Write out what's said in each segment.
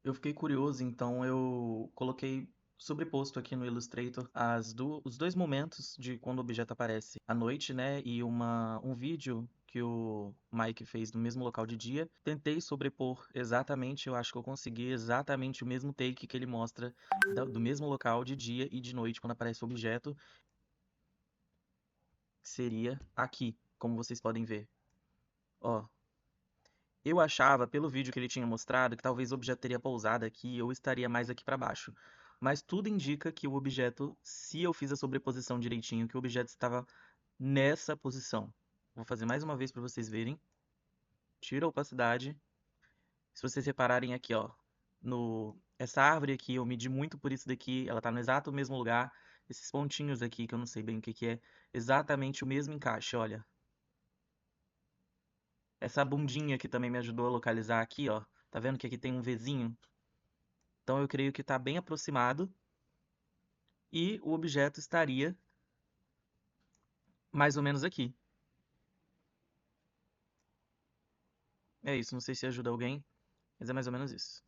Eu fiquei curioso, então eu coloquei sobreposto aqui no Illustrator os dois momentos de quando o objeto aparece à noite, né? E um vídeo que o Mike fez no mesmo local de dia. Tentei sobrepor exatamente, eu acho que eu consegui exatamente o mesmo take que ele mostra do mesmo local de dia e de noite quando aparece o objeto, que seria aqui, como vocês podem ver. Ó, eu achava, pelo vídeo que ele tinha mostrado, que talvez o objeto teria pousado aqui ou estaria mais aqui para baixo. Mas tudo indica que o objeto, se eu fiz a sobreposição direitinho, que o objeto estava nessa posição. Vou fazer mais uma vez para vocês verem. Tira a opacidade. Se vocês repararem aqui, ó, essa árvore aqui, eu medi muito por isso daqui, ela tá no exato mesmo lugar. Esses pontinhos aqui, que eu não sei bem o que que é, exatamente o mesmo encaixe, olha. Essa bundinha aqui também me ajudou a localizar aqui, ó. Tá vendo que aqui tem um Vzinho? Então eu creio que está bem aproximado e o objeto estaria mais ou menos aqui. É isso, não sei se ajuda alguém, mas é mais ou menos isso.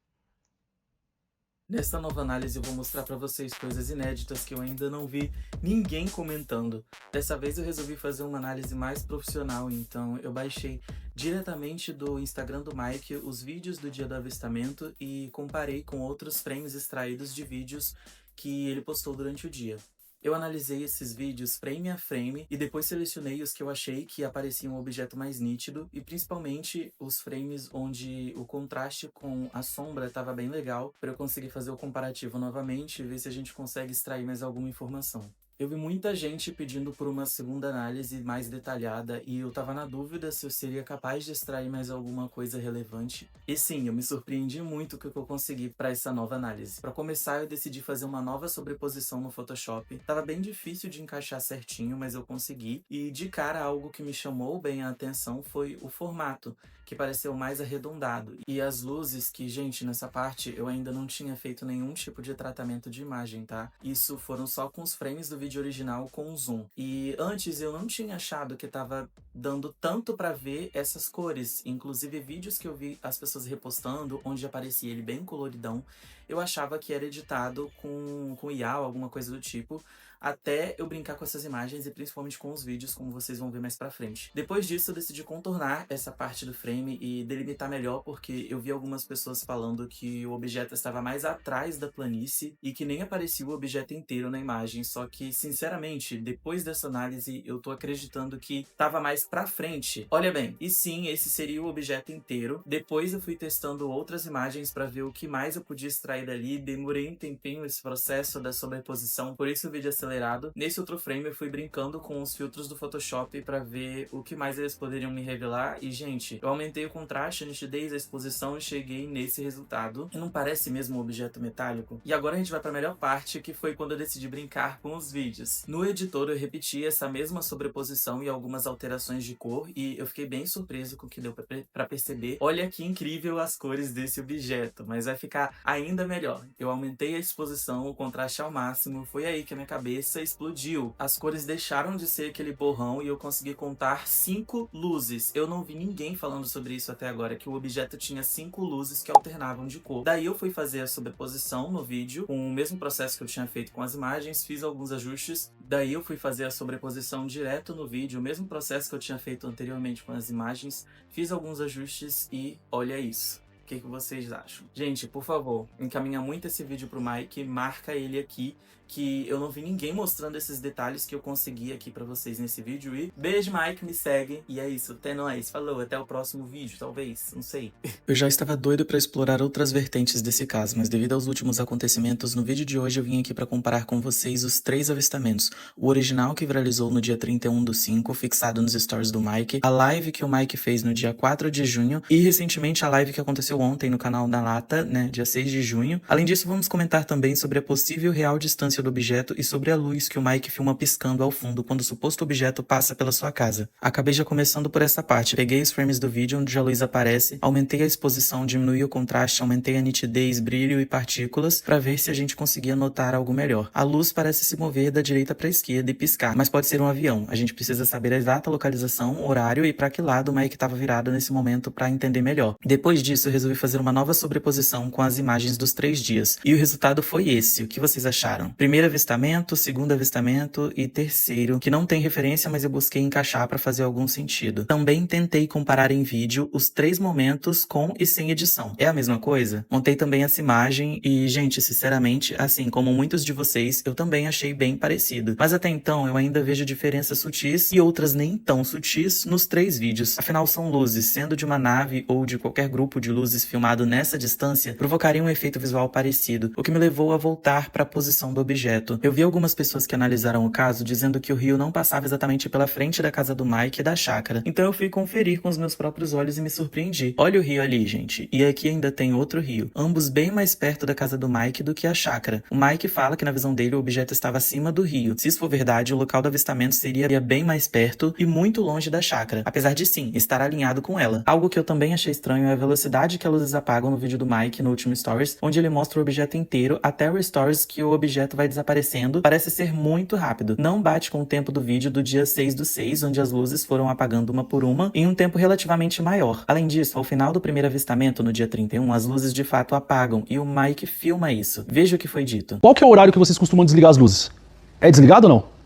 Nesta nova análise eu vou mostrar para vocês coisas inéditas que eu ainda não vi ninguém comentando. Dessa vez eu resolvi fazer uma análise mais profissional, então eu baixei diretamente do Instagram do Mike os vídeos do dia do avistamento e comparei com outros frames extraídos de vídeos que ele postou durante o dia. Eu analisei esses vídeos frame a frame e depois selecionei os que eu achei que apareciam um objeto mais nítido e principalmente os frames onde o contraste com a sombra estava bem legal para eu conseguir fazer o comparativo novamente e ver se a gente consegue extrair mais alguma informação. Eu vi muita gente pedindo por uma segunda análise mais detalhada e eu tava na dúvida se eu seria capaz de extrair mais alguma coisa relevante. E sim, eu me surpreendi muito com o que eu consegui para essa nova análise. Para começar, eu decidi fazer uma nova sobreposição no Photoshop. Tava bem difícil de encaixar certinho, mas eu consegui. E de cara, algo que me chamou bem a atenção foi o formato, que pareceu mais arredondado. E as luzes que, gente, nessa parte eu ainda não tinha feito nenhum tipo de tratamento de imagem, tá? Isso foram só com os frames do vídeo original com zoom. E antes eu não tinha achado que tava dando tanto pra ver essas cores. Inclusive vídeos que eu vi as pessoas repostando, onde aparecia ele bem coloridão, eu achava que era editado com IA ou alguma coisa do tipo, até eu brincar com essas imagens e principalmente com os vídeos, como vocês vão ver mais pra frente. Depois disso, eu decidi contornar essa parte do frame e delimitar melhor, porque eu vi algumas pessoas falando que o objeto estava mais atrás da planície e que nem aparecia o objeto inteiro na imagem, só que, sinceramente, depois dessa análise, eu tô acreditando que estava mais pra frente. Olha bem, e sim, esse seria o objeto inteiro. Depois eu fui testando outras imagens pra ver o que mais eu podia extrair dali, demorei um tempinho esse processo da sobreposição, por isso o vídeo acelerado. Nesse outro frame eu fui brincando com os filtros do Photoshop pra ver o que mais eles poderiam me revelar e, gente, eu aumentei o contraste, a nitidez, a exposição e cheguei nesse resultado. E não parece mesmo um objeto metálico? E agora a gente vai pra melhor parte, que foi quando eu decidi brincar com os vídeos. No editor eu repeti essa mesma sobreposição e algumas alterações de cor e eu fiquei bem surpreso com o que deu pra perceber. Olha que incrível as cores desse objeto, mas vai ficar ainda melhor. Eu aumentei a exposição, o contraste ao máximo, foi aí que a minha cabeça explodiu. As cores deixaram de ser aquele borrão e eu consegui contar 5 luzes. Eu não vi ninguém falando sobre isso até agora, que o objeto tinha 5 luzes que alternavam de cor. Daí eu fui fazer a sobreposição no vídeo, com o mesmo processo que eu tinha feito com as imagens, fiz alguns ajustes. Daí eu fui fazer a sobreposição direto no vídeo, o mesmo processo que eu tinha feito anteriormente com as imagens, fiz alguns ajustes e olha isso. O que vocês acham? Gente, por favor, encaminha muito esse vídeo pro Mike, marca ele aqui, que eu não vi ninguém mostrando esses detalhes que eu consegui aqui pra vocês nesse vídeo. E beijo, Mike, me segue. E é isso, até nóis. Falou, até o próximo vídeo, talvez, não sei. Eu já estava doido pra explorar outras vertentes desse caso, mas devido aos últimos acontecimentos, no vídeo de hoje eu vim aqui pra comparar com vocês os 3 avistamentos. O original que viralizou no dia 31/5, fixado nos stories do Mike, a live que o Mike fez no dia 4 de junho e recentemente a live que aconteceu ontem no canal da Lata, né, dia 6 de junho. Além disso, vamos comentar também sobre a possível real distância do objeto e sobre a luz que o Mike filma piscando ao fundo quando o suposto objeto passa pela sua casa. Acabei já começando por essa parte. Peguei os frames do vídeo onde a luz aparece, aumentei a exposição, diminui o contraste, aumentei a nitidez, brilho e partículas para ver se a gente conseguia notar algo melhor. A luz parece se mover da direita para a esquerda e piscar, mas pode ser um avião. A gente precisa saber a exata localização, horário e para que lado o Mike estava virado nesse momento para entender melhor. Depois disso, eu resolvi resolvi fazer uma nova sobreposição com as imagens dos 3 dias. E o resultado foi esse. O que vocês acharam? Primeiro avistamento, segundo avistamento e terceiro, que não tem referência, mas eu busquei encaixar para fazer algum sentido. Também tentei comparar em vídeo os 3 momentos com e sem edição. É a mesma coisa? Montei também essa imagem e, gente, sinceramente, assim como muitos de vocês, eu também achei bem parecido. Mas até então, eu ainda vejo diferenças sutis e outras nem tão sutis nos 3 vídeos. Afinal, são luzes, sendo de uma nave ou de qualquer grupo de luzes filmado nessa distância, provocaria um efeito visual parecido, o que me levou a voltar para a posição do objeto. Eu vi algumas pessoas que analisaram o caso dizendo que o rio não passava exatamente pela frente da casa do Mike e da chácara. Então eu fui conferir com os meus próprios olhos e me surpreendi. Olha o rio ali, gente. E aqui ainda tem outro rio, ambos bem mais perto da casa do Mike do que a chácara. O Mike fala que na visão dele o objeto estava acima do rio. Se isso for verdade, o local do avistamento seria bem mais perto e muito longe da chácara, apesar de sim, estar alinhado com ela. Algo que eu também achei estranho é a velocidade que as luzes apagam no vídeo do Mike no último Stories, onde ele mostra o objeto inteiro, até o Stories que o objeto vai desaparecendo, parece ser muito rápido. Não bate com o tempo do vídeo do dia 6/6, onde as luzes foram apagando uma por uma, em um tempo relativamente maior. Além disso, ao final do primeiro avistamento, no dia 31, as luzes de fato apagam, e o Mike filma isso. Veja o que foi dito. Qual que é o horário que vocês costumam desligar as luzes? É desligado ou não?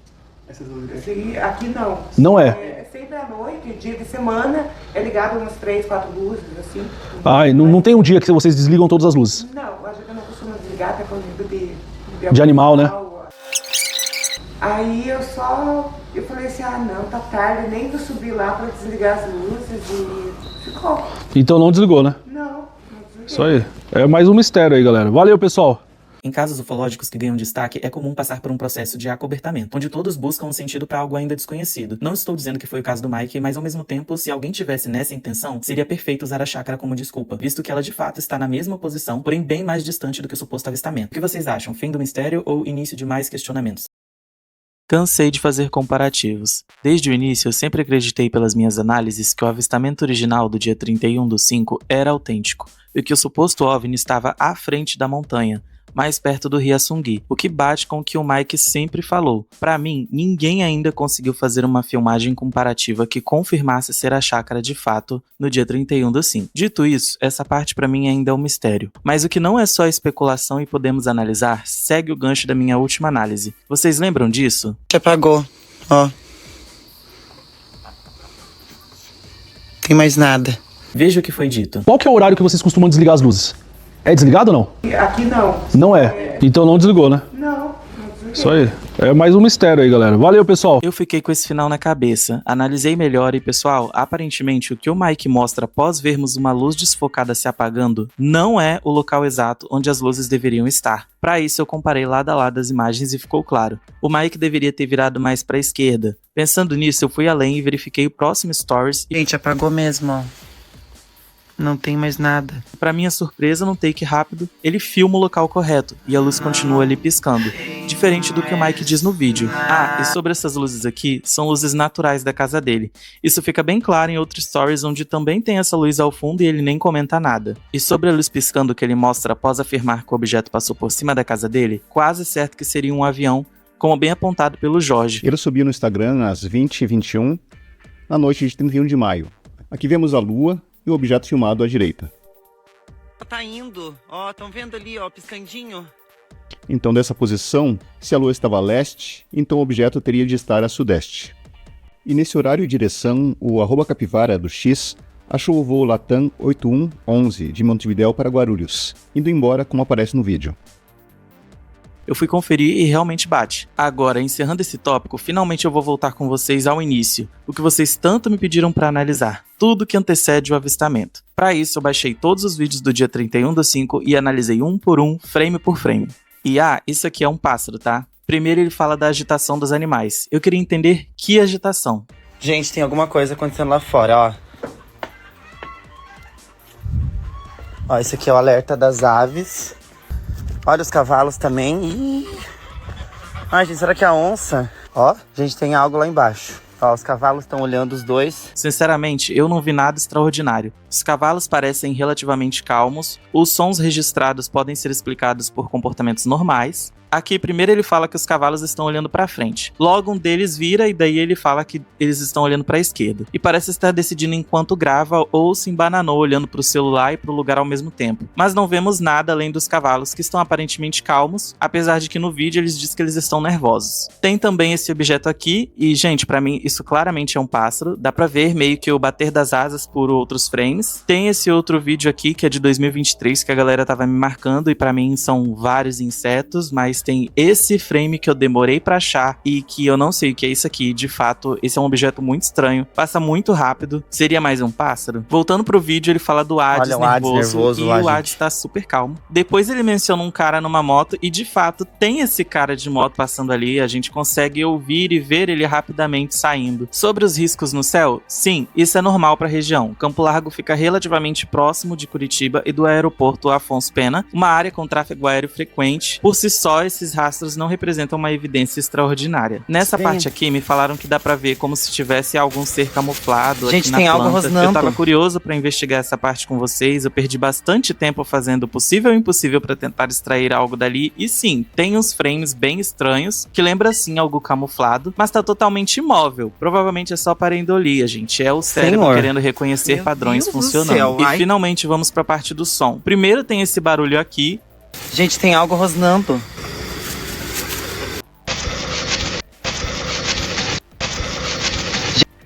Sim, aqui não. Não é? É sempre à noite, dia de semana, é ligado umas 3, 4 luzes, assim. Ah, não tem um dia que vocês desligam todas as luzes? Não, a gente não costuma desligar, até quando De animal, né? Aí eu falei assim, não, tá tarde, nem vou subir lá pra desligar as luzes e ficou. Então não desligou, né? Não desliguei. Isso aí. É mais um mistério aí, galera. Valeu, pessoal. Em casos ufológicos que ganham destaque, é comum passar por um processo de acobertamento, onde todos buscam um sentido para algo ainda desconhecido. Não estou dizendo que foi o caso do Mike, mas ao mesmo tempo, se alguém tivesse nessa intenção, seria perfeito usar a chácara como desculpa, visto que ela de fato está na mesma posição, porém bem mais distante do que o suposto avistamento. O que vocês acham? Fim do mistério ou início de mais questionamentos? Cansei de fazer comparativos. Desde o início, eu sempre acreditei pelas minhas análises que o avistamento original do dia 31/5 era autêntico, e que o suposto OVNI estava à frente da montanha, mais perto do rio Açungui, o que bate com o que o Mike sempre falou. Pra mim, ninguém ainda conseguiu fazer uma filmagem comparativa que confirmasse ser a chácara de fato no dia 31/5. Dito isso, essa parte pra mim ainda é um mistério. Mas o que não é só especulação e podemos analisar, segue o gancho da minha última análise. Vocês lembram disso? Apagou, ó. Tem mais nada. Veja o que foi dito. Qual que é o horário que vocês costumam desligar as luzes? É desligado ou não? Aqui não. Não é. Então não desligou, né? Não desliguei. Isso aí. É mais um mistério aí, galera. Valeu, pessoal. Eu fiquei com esse final na cabeça, analisei melhor e, pessoal, aparentemente o que o Mike mostra após vermos uma luz desfocada se apagando não é o local exato onde as luzes deveriam estar. Para isso eu comparei lado a lado as imagens e ficou claro. O Mike deveria ter virado mais para a esquerda. Pensando nisso, eu fui além e verifiquei o próximo Stories e, Gente, apagou mesmo, ó. Não tem mais nada. para minha surpresa, num take rápido, ele filma o local correto e a luz continua ali piscando, diferente do que o Mike diz no vídeo. Ah, e sobre essas luzes aqui, são luzes naturais da casa dele. Isso fica bem claro em outros stories onde também tem essa luz ao fundo e ele nem comenta nada. E sobre a luz piscando que ele mostra após afirmar que o objeto passou por cima da casa dele, quase certo que seria um avião, como bem apontado pelo Jorge. Ele subiu no Instagram às 20h21, na noite de 31 de maio. Aqui vemos a lua e o objeto filmado à direita. Tá indo, ó, estão vendo ali, ó, piscandinho. Então, dessa posição, se a lua estava a leste, então o objeto teria de estar a sudeste. E nesse horário e direção, o @capivara do X achou o voo Latam 8111 de Montevidéu para Guarulhos, indo embora como aparece no vídeo. Eu fui conferir e realmente bate. Agora, encerrando esse tópico, finalmente eu vou voltar com vocês ao início, o que vocês tanto me pediram para analisar, tudo que antecede o avistamento. Para isso, eu baixei todos os vídeos do dia 31/5 e analisei um por um, frame por frame. E isso aqui é um pássaro, tá? Primeiro ele fala da agitação dos animais. Eu queria entender que agitação. Gente, tem alguma coisa acontecendo lá fora, ó. Ó, esse aqui é o alerta das aves. Olha os cavalos também. Ih. Ai, gente, será que é a onça? Ó, gente, tem algo lá embaixo. Ó, os cavalos estão olhando os dois. Sinceramente, eu não vi nada extraordinário. Os cavalos parecem relativamente calmos, os sons registrados podem ser explicados por comportamentos normais, Aqui, primeiro ele fala que os cavalos estão olhando pra frente. Logo, um deles vira e daí ele fala que eles estão olhando pra esquerda. E parece estar decidindo enquanto grava ou se embananou olhando pro celular e pro lugar ao mesmo tempo. Mas não vemos nada além dos cavalos, que estão aparentemente calmos, apesar de que no vídeo eles dizem que eles estão nervosos. Tem também esse objeto aqui, e gente, pra mim isso claramente é um pássaro. Dá pra ver meio que o bater das asas por outros frames. Tem esse outro vídeo aqui, que é de 2023, que a galera tava me marcando, e pra mim são vários insetos, mas tem esse frame que eu demorei pra achar, e que eu não sei o que é isso aqui. De fato, esse é um objeto muito estranho, passa muito rápido. Seria mais um pássaro? Voltando pro vídeo, ele fala do Hades nervoso, e o Hades tá super calmo. Depois ele menciona um cara numa moto, e de fato tem esse cara de moto passando ali, a gente consegue ouvir e ver ele rapidamente saindo. Sobre os riscos no céu, sim, isso é normal pra região. Campo Largo fica relativamente próximo de Curitiba e do aeroporto Afonso Pena, uma área com tráfego aéreo frequente. Por si só, esses rastros não representam uma evidência extraordinária. Nessa parte aqui, me falaram que dá pra ver como se tivesse algum ser camuflado aqui na planta. Eu tava curioso pra investigar essa parte com vocês, eu perdi bastante tempo fazendo o possível e o impossível pra tentar extrair algo dali, e sim, tem uns frames bem estranhos, que lembra sim algo camuflado, mas tá totalmente imóvel. Provavelmente é só pareidolia, gente. É o cérebro querendo reconhecer padrões funcionando. E finalmente vamos pra parte do som. Primeiro tem esse barulho aqui. Gente, tem algo rosnando.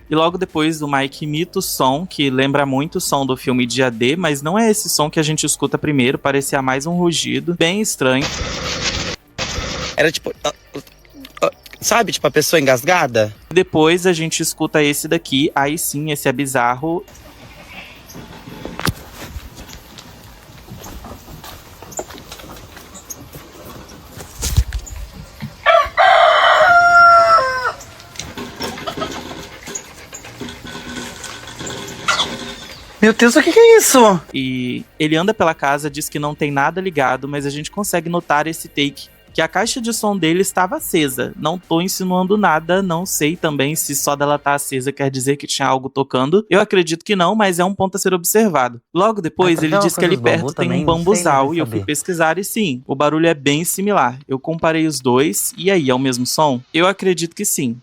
E logo depois o Mike imita o som, que lembra muito o som do filme Dia D, mas não é esse som que a gente escuta primeiro, parecia mais um rugido, bem estranho. Era tipo... sabe, tipo a pessoa engasgada? Depois a gente escuta esse daqui, aí sim, esse é bizarro. Meu Deus, o que é isso? E ele anda pela casa, diz que não tem nada ligado, mas a gente consegue notar esse take, que a caixa de som dele estava acesa. Não tô insinuando nada, não sei também se só dela tá acesa quer dizer que tinha algo tocando. Eu acredito que não, mas é um ponto a ser observado. Logo depois, ele diz que ali perto tem um bambuzal, e eu fui pesquisar e sim, o barulho é bem similar. Eu comparei os dois, e aí, é o mesmo som? Eu acredito que sim.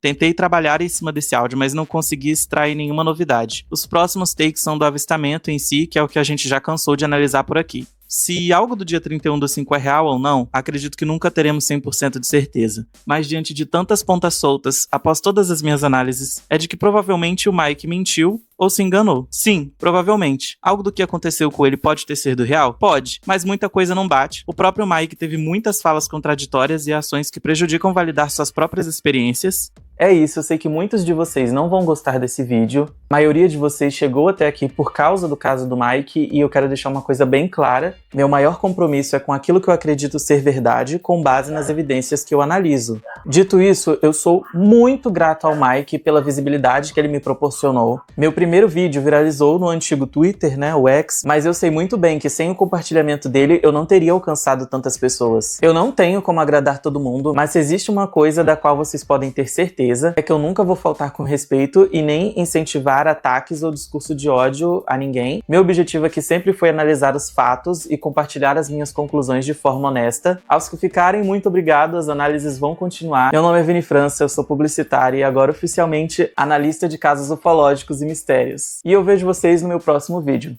Tentei trabalhar em cima desse áudio, mas não consegui extrair nenhuma novidade. Os próximos takes são do avistamento em si, que é o que a gente já cansou de analisar por aqui. Se algo do dia 31/5 é real ou não, acredito que nunca teremos 100% de certeza. Mas diante de tantas pontas soltas, após todas as minhas análises, é de que provavelmente o Mike mentiu ou se enganou. Sim, provavelmente. Algo do que aconteceu com ele pode ter sido real? Pode, mas muita coisa não bate. O próprio Mike teve muitas falas contraditórias e ações que prejudicam validar suas próprias experiências. É isso, eu sei que muitos de vocês não vão gostar desse vídeo. A maioria de vocês chegou até aqui por causa do caso do Mike, e eu quero deixar uma coisa bem clara. Meu maior compromisso é com aquilo que eu acredito ser verdade, com base nas evidências que eu analiso. Dito isso, eu sou muito grato ao Mike pela visibilidade que ele me proporcionou. Meu primeiro vídeo viralizou no antigo Twitter, né, o X, mas eu sei muito bem que sem o compartilhamento dele eu não teria alcançado tantas pessoas. Eu não tenho como agradar todo mundo, mas se existe uma coisa da qual vocês podem ter certeza, é que eu nunca vou faltar com respeito e nem incentivar ataques ou discurso de ódio a ninguém. Meu objetivo aqui sempre foi analisar os fatos e compartilhar as minhas conclusões de forma honesta. Aos que ficarem, muito obrigado, as análises vão continuar. Meu nome é Vini França, eu sou publicitária e agora oficialmente analista de casos ufológicos e mistérios. E eu vejo vocês no meu próximo vídeo.